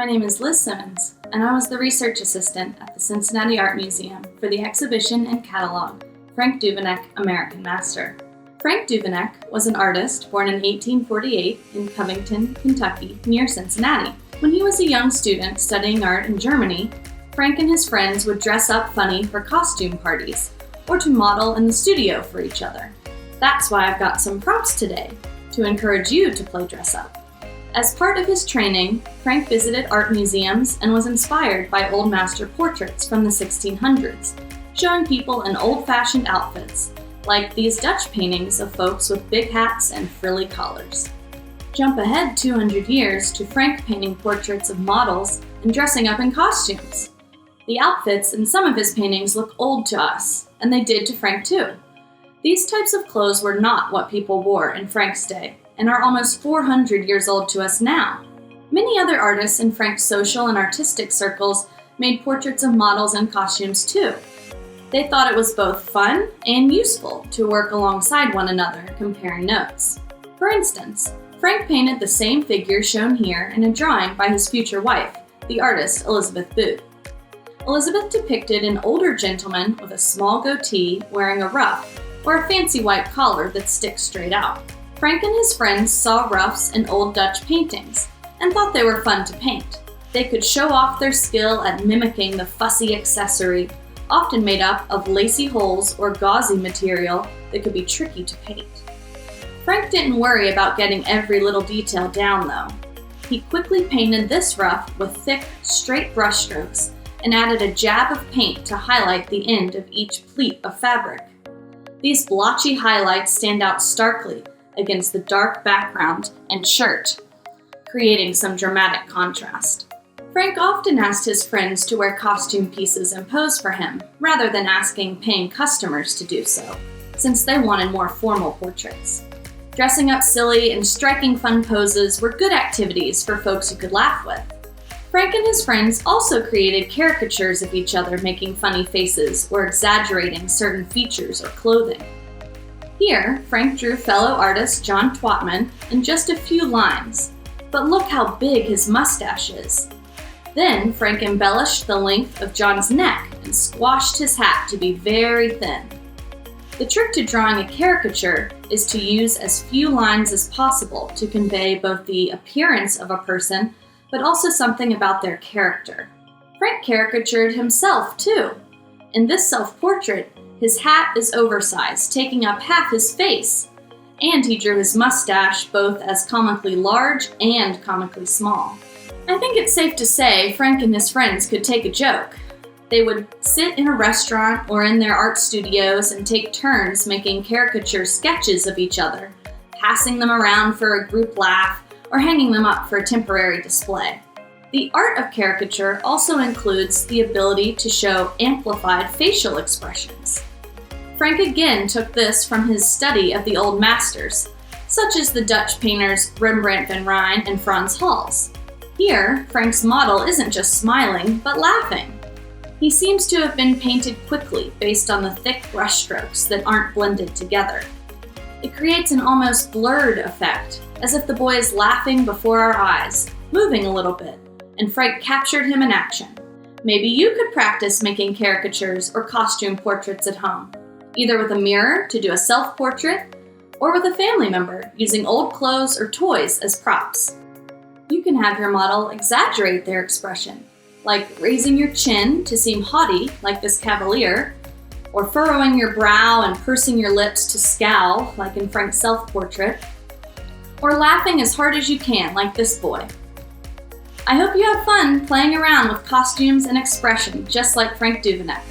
My name is Liz Simmons, and I was the research assistant at the Cincinnati Art Museum for the exhibition and catalog, Frank Duveneck, American Master. Frank Duveneck was an artist born in 1848 in Covington, Kentucky, near Cincinnati. When he was a young student studying art in Germany, Frank and his friends would dress up funny for costume parties, or to model in the studio for each other. That's why I've got some props today, to encourage you to play dress up. As part of his training, Frank visited art museums and was inspired by old master portraits from the 1600s, showing people in old-fashioned outfits, like these Dutch paintings of folks with big hats and frilly collars. Jump ahead 200 years to Frank painting portraits of models and dressing up in costumes. The outfits in some of his paintings look old to us, and they did to Frank too. These types of clothes were not what people wore in Frank's day, and are almost 400 years old to us now. Many other artists in Frank's social and artistic circles made portraits of models in costumes too. They thought it was both fun and useful to work alongside one another, comparing notes. For instance, Frank painted the same figure shown here in a drawing by his future wife, the artist Elizabeth Booth. Elizabeth depicted an older gentleman with a small goatee wearing a ruff or a fancy white collar that sticks straight out. Frank and his friends saw ruffs in old Dutch paintings and thought they were fun to paint. They could show off their skill at mimicking the fussy accessory, often made up of lacy holes or gauzy material that could be tricky to paint. Frank didn't worry about getting every little detail down though. He quickly painted this ruff with thick, straight brushstrokes and added a jab of paint to highlight the end of each pleat of fabric. These blotchy highlights stand out starkly against the dark background and shirt, creating some dramatic contrast. Frank often asked his friends to wear costume pieces and pose for him, rather than asking paying customers to do so, since they wanted more formal portraits. Dressing up silly and striking fun poses were good activities for folks who could laugh with. Frank and his friends also created caricatures of each other making funny faces or exaggerating certain features or clothing. Here, Frank drew fellow artist John Twatman in just a few lines, but look how big his mustache is. Then Frank embellished the length of John's neck and squashed his hat to be very thin. The trick to drawing a caricature is to use as few lines as possible to convey both the appearance of a person, but also something about their character. Frank caricatured himself too. In this self-portrait, his hat is oversized, taking up half his face, and he drew his mustache both as comically large and comically small. I think it's safe to say Frank and his friends could take a joke. They would sit in a restaurant or in their art studios and take turns making caricature sketches of each other, passing them around for a group laugh or hanging them up for a temporary display. The art of caricature also includes the ability to show amplified facial expressions. Frank again took this from his study of the old masters, such as the Dutch painters Rembrandt van Rijn and Frans Hals. Here, Frank's model isn't just smiling, but laughing. He seems to have been painted quickly based on the thick brushstrokes that aren't blended together. It creates an almost blurred effect, as if the boy is laughing before our eyes, moving a little bit, and Frank captured him in action. Maybe you could practice making caricatures or costume portraits at home, either with a mirror to do a self-portrait, or with a family member using old clothes or toys as props. You can have your model exaggerate their expression, like raising your chin to seem haughty, like this cavalier, or furrowing your brow and pursing your lips to scowl, like in Frank's self-portrait, or laughing as hard as you can, like this boy. I hope you have fun playing around with costumes and expression, just like Frank Duveneck.